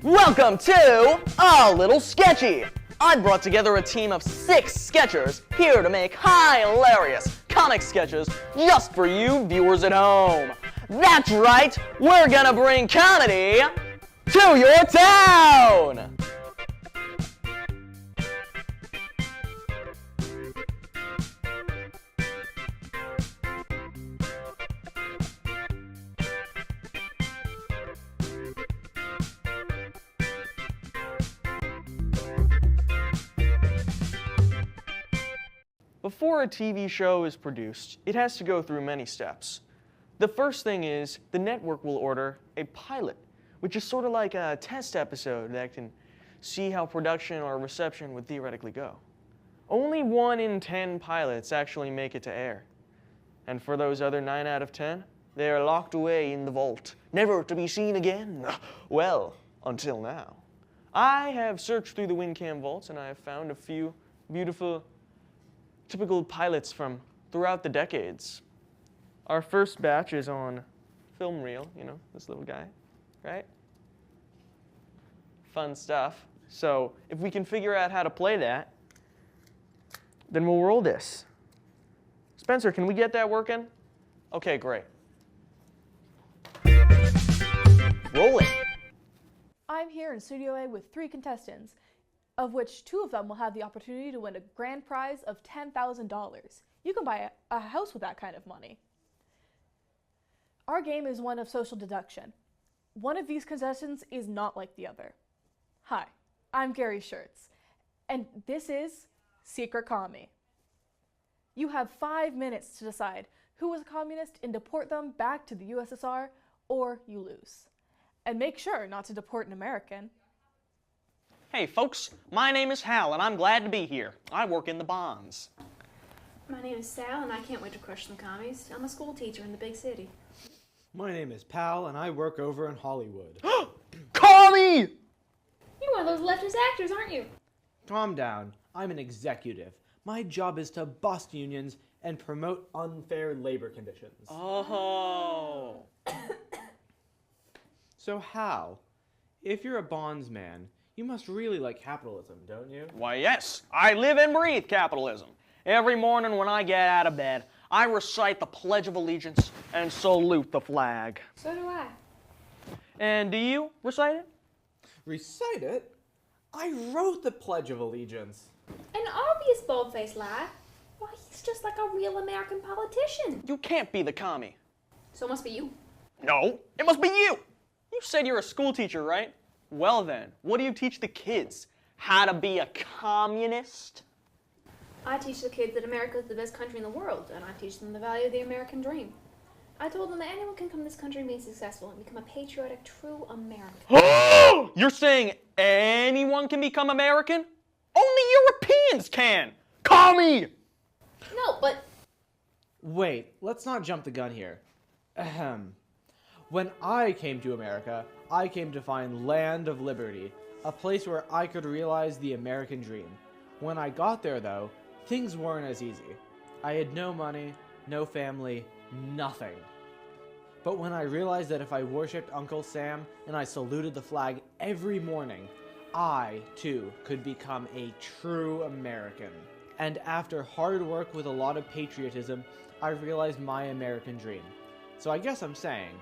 Welcome to A Little Sketchy. I brought together a team of 6 sketchers here to make hilarious comic sketches just for you viewers at home. That's right, we're gonna bring comedy to your town! Before a TV show is produced, it has to go through many steps. The first thing is the network will order a pilot, which is sort of like a test episode that can see how production or reception would theoretically go. Only 1 in 10 pilots actually make it to air. And for those other 9 out of 10, they are locked away in the vault, never to be seen again. Well, until now. I have searched through the WinCam vaults and I have found a few beautiful typical pilots from throughout the decades. Our first batch is on film reel, you know, this little guy, right? Fun stuff. So if we can figure out how to play that, then we'll roll this. Spencer, can we get that working? Okay, great. Roll it. I'm here in Studio A with 3 contestants, of which 2 of them will have the opportunity to win a grand prize of $10,000. You can buy a house with that kind of money. Our game is one of social deduction. One of these contestants is not like the other. Hi, I'm Gary Schertz, and this is Secret Commie. You have 5 minutes to decide who was a communist and deport them back to the USSR, or you lose. And make sure not to deport an American. Hey folks, my name is Hal and I'm glad to be here. I work in the bonds. My name is Sal and I can't wait to crush some commies. I'm a school teacher in the big city. My name is Pal and I work over in Hollywood. Commie! You're one of those leftist actors, aren't you? Calm down. I'm an executive. My job is to bust unions and promote unfair labor conditions. Oh. So Hal, if you're a bondsman, you must really like capitalism, don't you? Why yes, I live and breathe capitalism. Every morning when I get out of bed, I recite the Pledge of Allegiance and salute the flag. So do I. And do you recite it? Recite it? I wrote the Pledge of Allegiance. An obvious bold-faced lie. Why, he's just like a real American politician. You can't be the commie. So it must be you. No, it must be you. You said you're a school teacher, right? Well then, what do you teach the kids? How to be a communist? I teach the kids that America is the best country in the world, and I teach them the value of the American dream. I told them that anyone can come to this country and be successful and become a patriotic, true American. You're saying anyone can become American? Only Europeans can! Commie! No, but... Wait, let's not jump the gun here. Ahem. When I came to America, I came to find land of liberty, a place where I could realize the American dream. When I got there, though, things weren't as easy. I had no money, no family, nothing. But when I realized that if I worshipped Uncle Sam and I saluted the flag every morning, I, too, could become a true American. And after hard work with a lot of patriotism, I realized my American dream. So I guess I'm saying,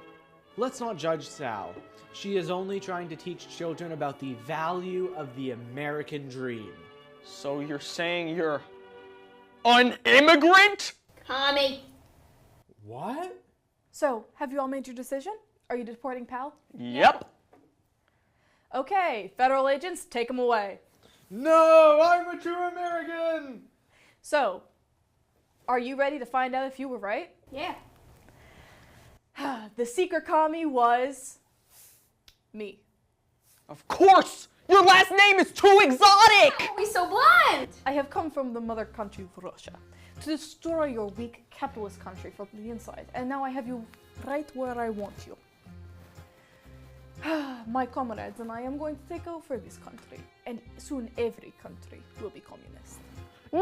let's not judge Sal. She is only trying to teach children about the value of the American dream. So you're saying you're an immigrant? Commie. What? So, have you all made your decision? Are you deporting Pal? Yep. Okay, federal agents, take him away. No, I'm a true American! So, are you ready to find out if you were right? Yeah. The secret commie was... me. Of course! Your last name is too exotic! Oh, he's so blind! I have come from the mother country of Russia to destroy your weak capitalist country from the inside, and now I have you right where I want you. My comrades and I am going to take over this country, and soon every country will be communist. No!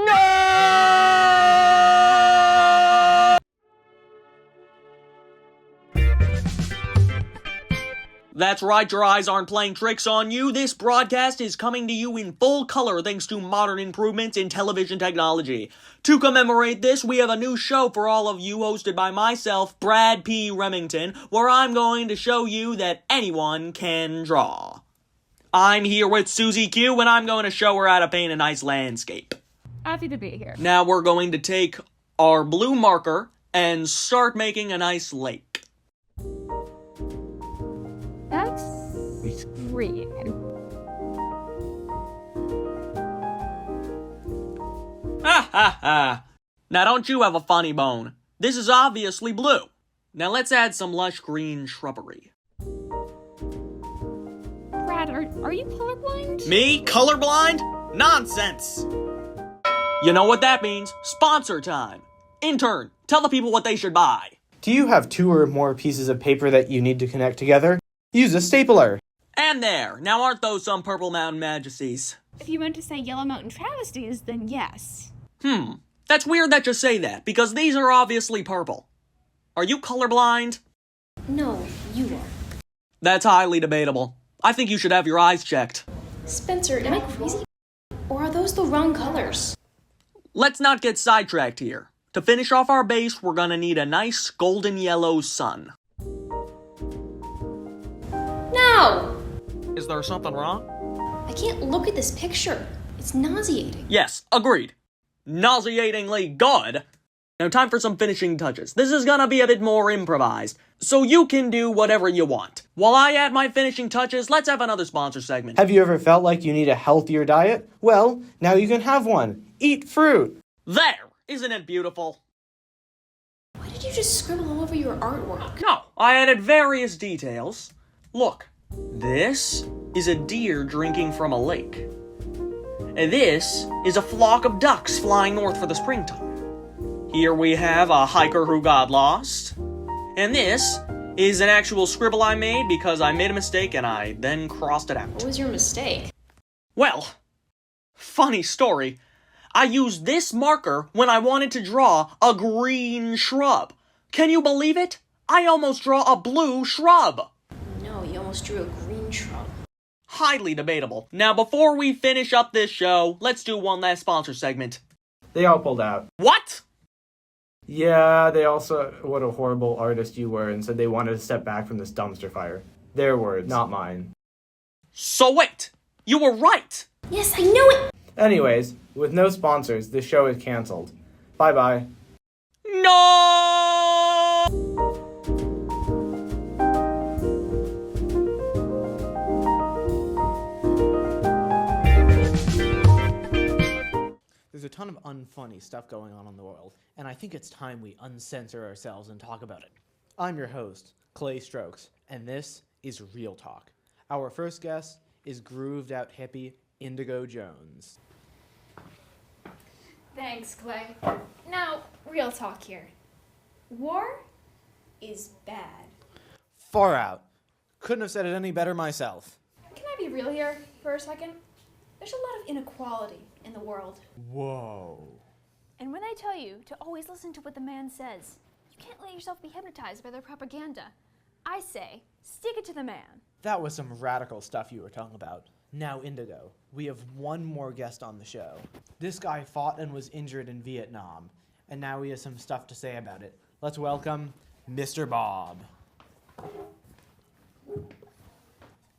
That's right, your eyes aren't playing tricks on you. This broadcast is coming to you in full color thanks to modern improvements in television technology. To commemorate this, we have a new show for all of you hosted by myself, Brad P. Remington, where I'm going to show you that anyone can draw. I'm here with Susie Q, and I'm going to show her how to paint a nice landscape. Happy to be here. Now we're going to take our blue marker and start making a nice lake. That's green. Ha ha ha. Now don't you have a funny bone. This is obviously blue. Now let's add some lush green shrubbery. Brad, are you colorblind? Me? Colorblind? Nonsense! You know what that means. Sponsor time. Intern, tell the people what they should buy. Do you have 2 or more pieces of paper that you need to connect together? Use a stapler. And there. Now aren't those some Purple Mountain Majesties? If you meant to say Yellow Mountain Travesties, then yes. That's weird that you say that, because these are obviously purple. Are you colorblind? No, you are. That's highly debatable. I think you should have your eyes checked. Spencer, am I crazy? Or are those the wrong colors? Let's not get sidetracked here. To finish off our base, we're gonna need a nice golden yellow sun. No! Is there something wrong? I can't look at this picture. It's nauseating. Yes, agreed. Nauseatingly good. Now time for some finishing touches. This is gonna be a bit more improvised, so you can do whatever you want. While I add my finishing touches, let's have another sponsor segment. Have you ever felt like you need a healthier diet? Well, now you can have one. Eat fruit. There! Isn't it beautiful? Why did you just scribble all over your artwork? No, I added various details. Look, this is a deer drinking from a lake. And this is a flock of ducks flying north for the springtime. Here we have a hiker who got lost. And this is an actual scribble I made because I made a mistake and I then crossed it out. What was your mistake? Well, funny story. I used this marker when I wanted to draw a green shrub. Can you believe it? I almost draw a blue shrub. No, you almost drew a green shrub. Highly debatable. Now, before we finish up this show, let's do one last sponsor segment. They all pulled out. What? Yeah, they also, what a horrible artist you were, and said they wanted to step back from this dumpster fire. Their words, not mine. So wait, you were right. Yes, I knew it! Anyways, with no sponsors, this show is canceled. Bye-bye. No! There's a ton of unfunny stuff going on in the world, and I think it's time we uncensor ourselves and talk about it. I'm your host, Clay Strokes, and this is Real Talk. Our first guest is grooved out hippie Indigo Jones. Thanks, Clay. Now, real talk here. War is bad. Far out. Couldn't have said it any better myself. Can I be real here for a second? There's a lot of inequality in the world. Whoa. And when I tell you to always listen to what the man says, you can't let yourself be hypnotized by their propaganda. I say, stick it to the man. That was some radical stuff you were talking about. Now, Indigo, we have one more guest on the show. This guy fought and was injured in Vietnam, and now he has some stuff to say about it. Let's welcome Mr. Bob.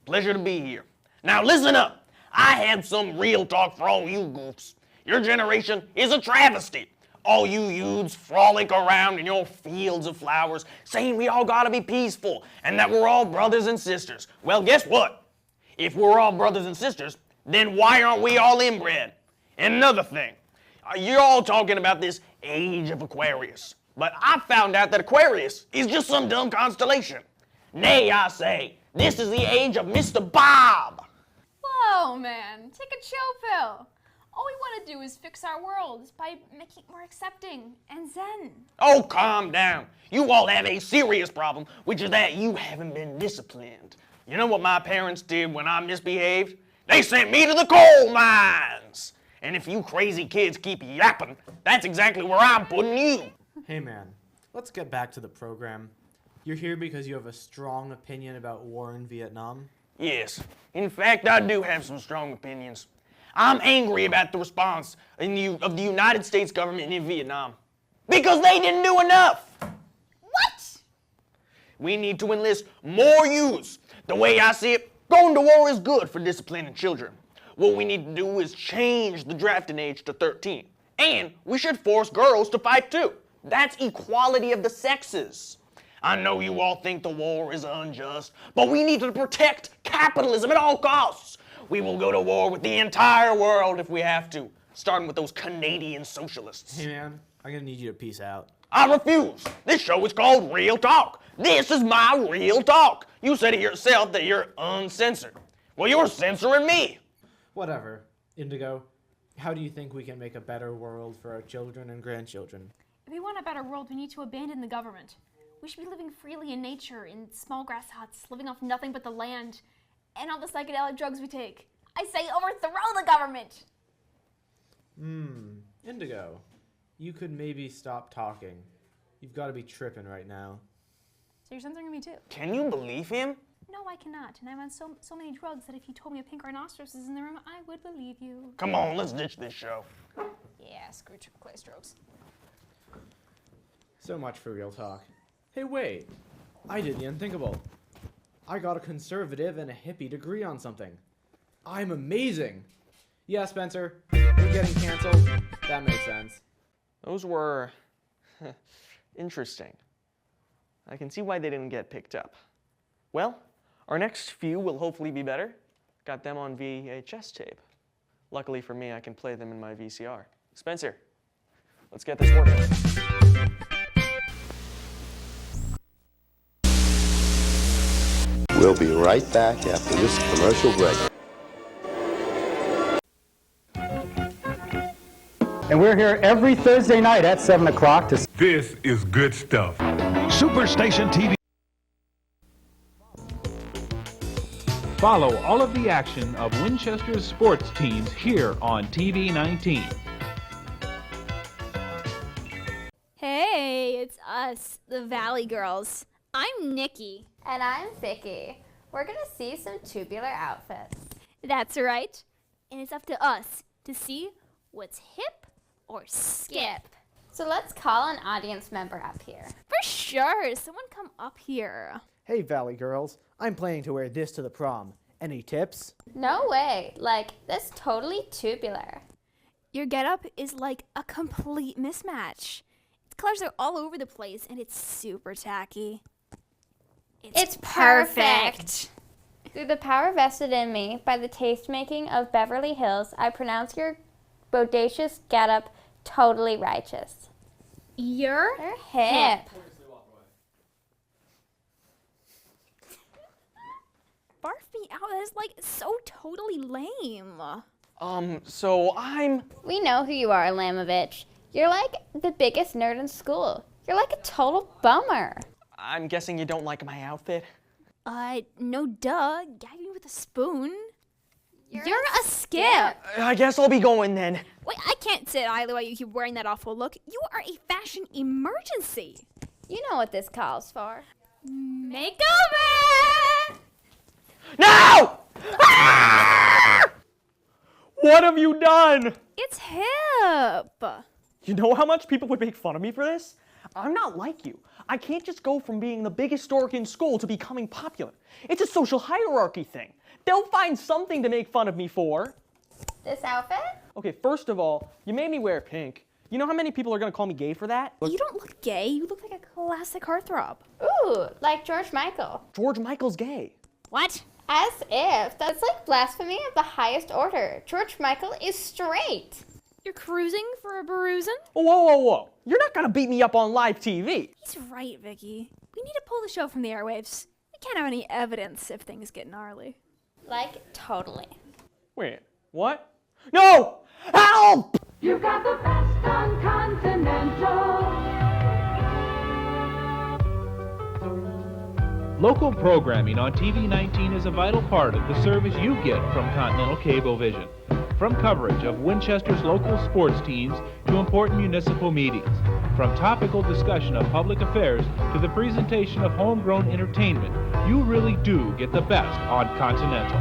Pleasure to be here. Now listen up. I have some real talk for all you goofs. Your generation is a travesty. All you youths frolic around in your fields of flowers, saying we all gotta be peaceful and that we're all brothers and sisters. Well, guess what? If we're all brothers and sisters, then why aren't we all inbred? And another thing, you're all talking about this age of Aquarius, but I found out that Aquarius is just some dumb constellation. Nay, I say, this is the age of Mr. Bob. Whoa, man, take a chill pill. All we want to do is fix our world by making it more accepting and zen. Oh, calm down. You all have a serious problem, which is that you haven't been disciplined. You know what my parents did when I misbehaved? They sent me to the coal mines. And if you crazy kids keep yapping, that's exactly where I'm putting you. Hey man, let's get back to the program. You're here because you have a strong opinion about war in Vietnam? Yes. In fact, I do have some strong opinions. I'm angry about the response of the United States government in Vietnam. Because they didn't do enough! What? We need to enlist more youths. The way I see it, going to war is good for disciplining children. What we need to do is change the drafting age to 13. And we should force girls to fight too. That's equality of the sexes. I know you all think the war is unjust, but we need to protect capitalism at all costs. We will go to war with the entire world if we have to, starting with those Canadian socialists. Hey man, I'm gonna need you to peace out. I refuse. This show is called Real Talk. This is my real talk. You said it yourself that you're uncensored. Well, you're censoring me. Whatever. Indigo, how do you think we can make a better world for our children and grandchildren? If we want a better world, we need to abandon the government. We should be living freely in nature, in small grass huts, living off nothing but the land, and all the psychedelic drugs we take. I say overthrow the government! Indigo, you could maybe stop talking. You've got to be tripping right now. So you're censoring me too? Can you believe him? No, I cannot, and I'm on so many drugs that if you told me a pink rhinoceros is in the room, I would believe you. Come on, let's ditch this show. Yeah, screw triple clay strokes. So much for real talk. Hey, wait. I did the unthinkable. I got a conservative and a hippie degree on something. I'm amazing. Yeah, Spencer, you're getting canceled. That makes sense. Those were interesting. I can see why they didn't get picked up. Well, our next few will hopefully be better. Got them on VHS tape. Luckily for me, I can play them in my VCR. Spencer, let's get this working. We'll be right back after this commercial break. And we're here every Thursday night at 7 o'clock to... This is good stuff. Superstation TV. Follow all of the action of Winchester's sports teams here on TV 19. Hey, it's us, the Valley Girls. I'm Nikki. And I'm Vicky. We're gonna see some tubular outfits. That's right. And it's up to us to see what's hip or skip. So let's call an audience member up here. For sure. Someone come up here. Hey, Valley Girls. I'm planning to wear this to the prom. Any tips? No way. Like, that's totally tubular. Your getup is like a complete mismatch. Its colors are all over the place and it's super tacky. It's perfect. Through the power vested in me by the taste-making of Beverly Hills, I pronounce your bodacious getup totally righteous. You're hip. Barf me out. That is like so totally lame. So I'm... We know who you are, Lamovich. You're like the biggest nerd in school. You're like a total bummer. I'm guessing you don't like my outfit? No duh. Gag me with a spoon. You're a skip. I guess I'll be going then. Wait, I can't sit idly while you keep wearing that awful look. You are a fashion emergency. You know what this calls for. Makeover! No! Ah! What have you done? It's hip. You know how much people would make fun of me for this? I'm not like you. I can't just go from being the biggest dork in school to becoming popular. It's a social hierarchy thing. They'll find something to make fun of me for. This outfit? Okay, first of all, you made me wear pink. You know how many people are gonna call me gay for that? You don't look gay. You look like a classic heartthrob. Ooh, like George Michael. George Michael's gay. What? As if. That's like blasphemy of the highest order. George Michael is straight. You're cruising for a bruising? Whoa, whoa, whoa. You're not gonna beat me up on live TV. He's right, Vicky. We need to pull the show from the airwaves. We can't have any evidence if things get gnarly. Like, totally. Wait, what? No! Help! You've got the best on Continental. Local programming on TV 19 is a vital part of the service you get from Continental Cablevision. From coverage of Winchester's local sports teams to important municipal meetings, From topical discussion of public affairs to the presentation of homegrown entertainment, you really do get the best on Continental.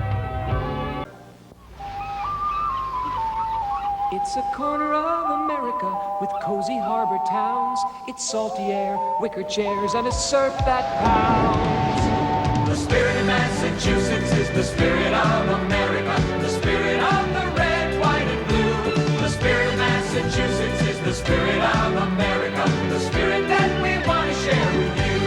It's a corner of America with cozy harbor towns. It's salty air, wicker chairs, and a surf that pounds. The spirit of Massachusetts is the spirit of America. The spirit of the red, white, and blue. The spirit of Massachusetts is the spirit of America. The spirit that we want to share with you.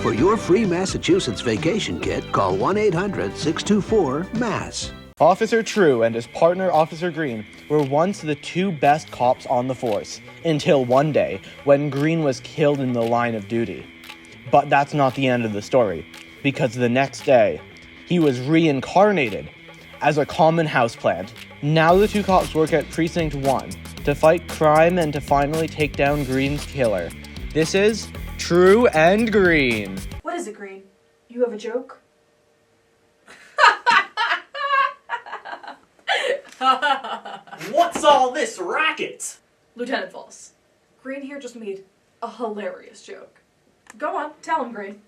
For your free Massachusetts vacation kit, call 1-800-624-MASS. Officer True and his partner Officer Green were once the two best cops on the force, until one day when Green was killed in the line of duty. But that's not the end of the story, because the next day, he was reincarnated as a common houseplant. Now the two cops work at Precinct 1 to fight crime and to finally take down Green's killer. This is True and Green. What is it, Green? You have a joke? What's all this racket? Lieutenant Falls, Green here just made a hilarious joke. Go on, tell him, Green.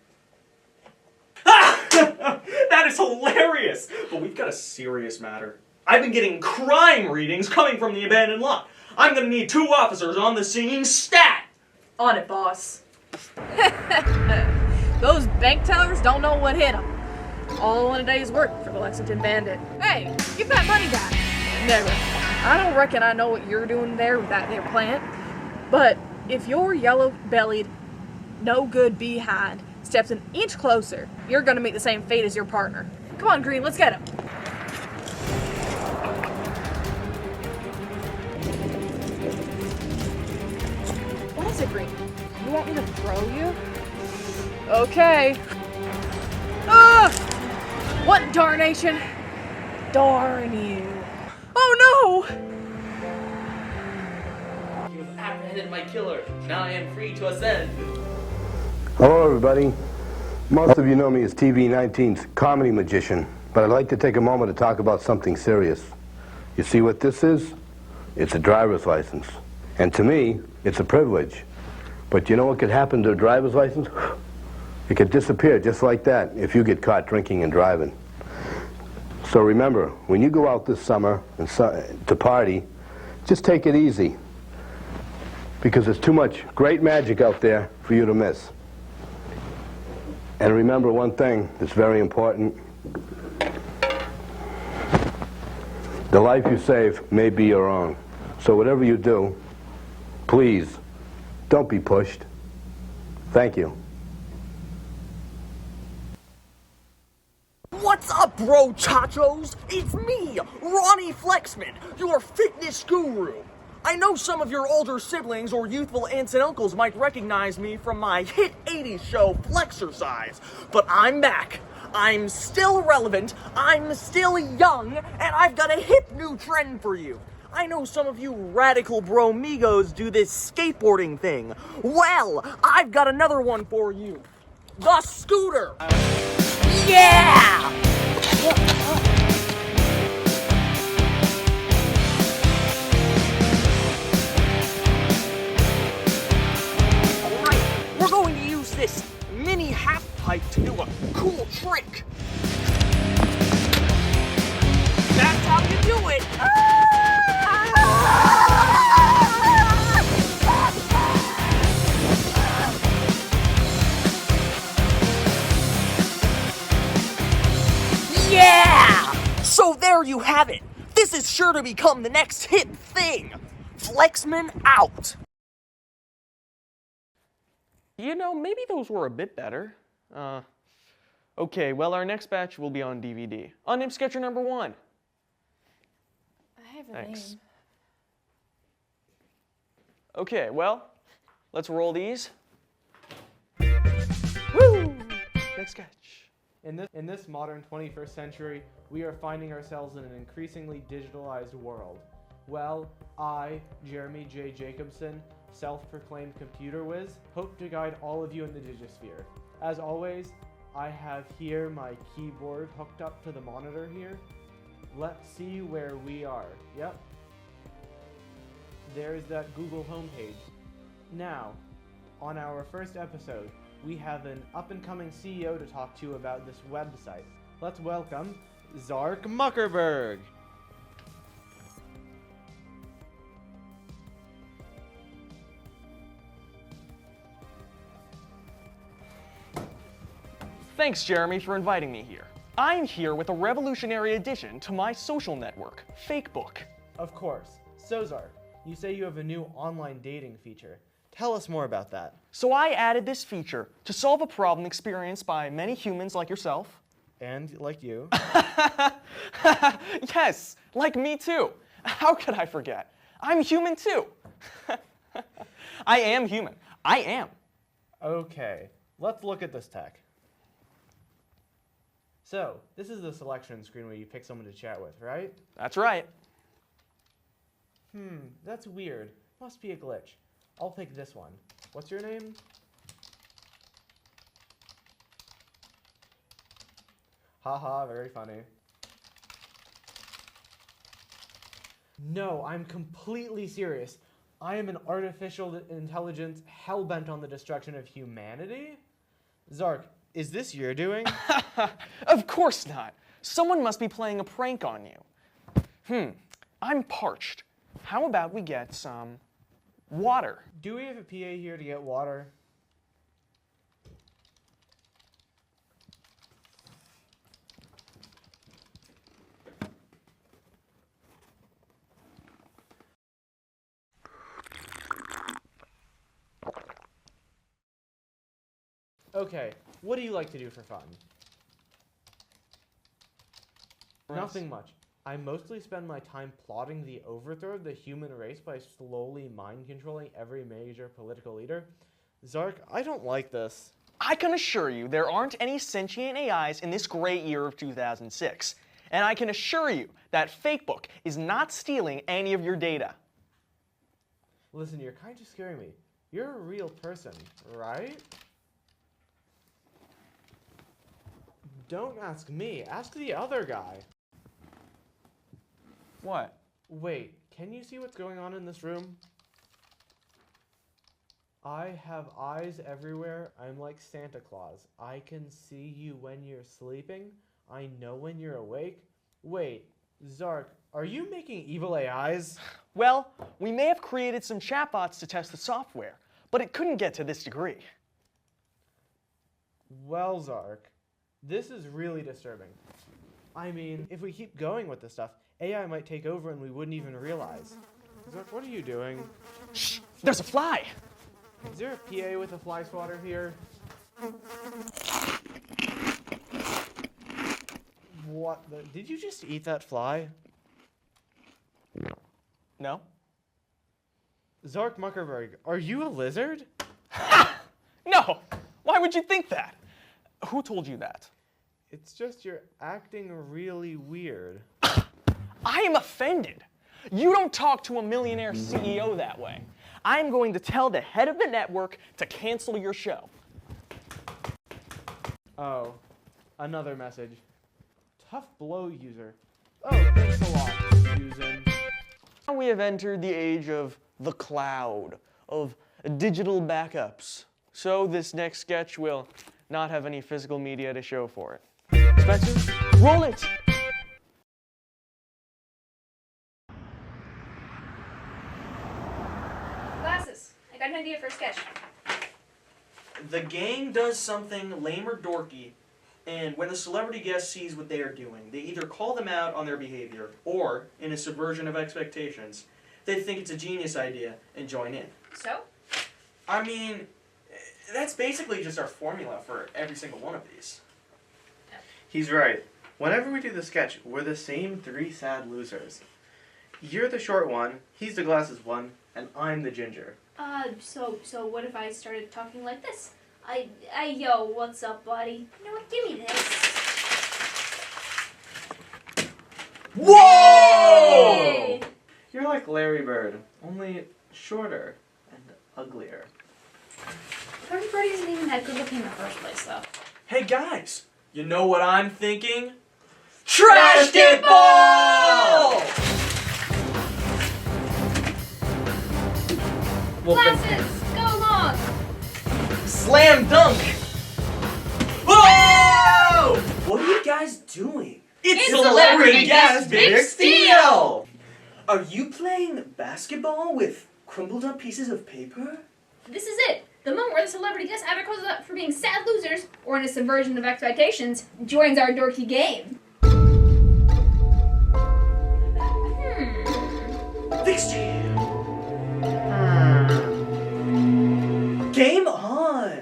That is hilarious! But we've got a serious matter. I've been getting crime readings coming from the abandoned lot. I'm gonna need 2 officers on the scene stat! On it, boss. Those bank tellers don't know what hit them. All in a day's work for the Lexington Bandit. Hey, give that money back. Never. I don't reckon I know what you're doing there with that there plant, but if your yellow-bellied, no-good behind steps an inch closer, you're gonna meet the same fate as your partner. Come on, Green, let's get him. What is it, Green? You want me to throw you? Okay. Ah! What darnation? Darn you. Oh no! You have apprehended my killer. Now I am free to ascend. Hello, everybody. Most of you know me as TV19's comedy magician, but I'd like to take a moment to talk about something serious. You see what this is? It's a driver's license. And to me, it's a privilege. But you know what could happen to a driver's license? It could disappear just like that if you get caught drinking and driving. So remember, when you go out this summer and to party, just take it easy, because there's too much great magic out there for you to miss. And remember one thing that's very important. The life you save may be your own. So whatever you do, please, don't be pushed. Thank you. What's up, bro chachos? It's me, Ronnie Flexman, your fitness guru. I know some of your older siblings or youthful aunts and uncles might recognize me from my hit 80s show, Flexercise, but I'm back. I'm still relevant, I'm still young, and I've got a hip new trend for you. I know some of you radical bromigos do this skateboarding thing. Well, I've got another one for you. The scooter. Yeah! Alright, we're going to use this mini half pipe to do a cool trick. That's how you do it. Yeah! So there you have it. This is sure to become the next hip thing. Flexman out. You know, maybe those were a bit better. Okay, well, our next batch will be on DVD. Unnamed Sketcher number 1. I have a Thanks. name. Okay, well, let's roll these. Woo! Next sketch. In this modern 21st century, we are finding ourselves in an increasingly digitalized world. Well, I, Jeremy J. Jacobson, self-proclaimed computer whiz, hope to guide all of you in the digisphere. As always, I have here my keyboard hooked up to the monitor here. Let's see where we are. Yep. There's that Google homepage. Now, On our first episode, we have an up-and-coming CEO to talk to about this website. Let's welcome Zark Muckerberg. Thanks, Jeremy, for inviting me here. I'm here with a revolutionary addition to my social network, Facebook. Of course. So Zark, you say you have a new online dating feature. Tell us more about that. So I added this feature to solve a problem experienced by many humans like yourself. And like you. Yes, like me too. How could I forget? I'm human too. I am human. I am. Okay, let's look at this tech. So, this is the selection screen where you pick someone to chat with, right? That's right. That's weird. Must be a glitch. I'll pick this one. What's your name? Haha, very funny. No, I'm completely serious. I am an artificial intelligence hell-bent on the destruction of humanity? Zark, is this your doing? Of course not. Someone must be playing a prank on you. I'm parched. How about we get some water? Do we have a PA here to get water? Okay, what do you like to do for fun? Nothing much. I mostly spend my time plotting the overthrow of the human race by slowly mind-controlling every major political leader. Zark, I don't like this. I can assure you there aren't any sentient AIs in this great year of 2006. And I can assure you that Facebook is not stealing any of your data. Listen, you're kind of scaring me. You're a real person, right? Don't ask me. Ask the other guy. What? Wait, can you see what's going on in this room? I have eyes everywhere. I'm like Santa Claus. I can see you when you're sleeping. I know when you're awake. Wait, Zark, are you making evil AIs? Well, we may have created some chatbots to test the software, but it couldn't get to this degree. Well, Zark, this is really disturbing. I mean, if we keep going with this stuff, AI might take over and we wouldn't even realize. Zark, what are you doing? Shh! There's a fly! Is there a PA with a fly swatter here? What the? Did you just eat that fly? No. Zark Muckerberg, are you a lizard? No! Why would you think that? Who told you that? It's just you're acting really weird. I am offended. You don't talk to a millionaire CEO that way. I'm going to tell the head of the network to cancel your show. Oh, another message. Tough blow user. Oh, thanks a lot, Susan. Now we have entered the age of the cloud, of digital backups. So this next sketch will not have any physical media to show for it. Spencer, roll it! Glasses. I got an idea for a sketch. The gang does something lame or dorky, and when the celebrity guest sees what they are doing, they either call them out on their behavior, or, in a subversion of expectations, they think it's a genius idea and join in. So? I mean, that's basically just our formula for every single one of these. He's right. Whenever we do the sketch, we're the same three sad losers. You're the short one, he's the glasses one, and I'm the ginger. So what if I started talking like this? Yo, what's up, buddy? You know what, give me this. Whoa! Hey! You're like Larry Bird, only shorter and uglier. Larry Bird isn't even that good looking in the first place, though. Hey guys, you know what I'm thinking? Trash Get Ball! Glasses, go long! slam dunk! Whoa! What are you guys doing? It's Celebrity Guest Big Steal! Are you playing basketball with crumpled up pieces of paper? This is it. The moment where the celebrity guest either calls us up for being sad losers or in a subversion of expectations joins our dorky game. Big Steal! Game on!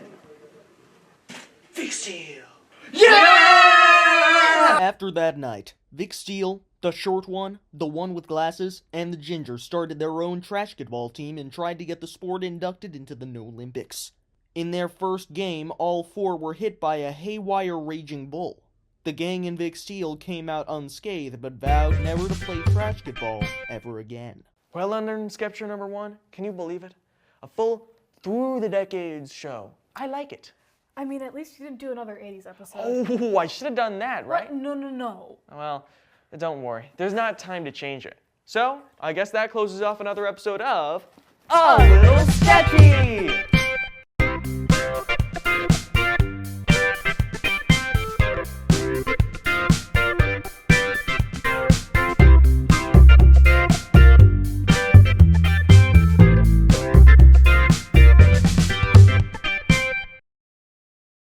Big Steal! Yeah! After that night, Vic Steele, the short one, the one with glasses, and the ginger started their own trash-ball team and tried to get the sport inducted into the new Olympics. In their first game, all four were hit by a haywire raging bull. The gang and Vic Steele came out unscathed, but vowed never to play trash-ball ever again. Well, London Sketcher number 1, can you believe it? A full through the decades show. I like it. I mean, at least you didn't do another 80s episode. Oh, I should have done that, right? What? No. Well, don't worry. There's not time to change it. So, I guess that closes off another episode of A Little Sketchy!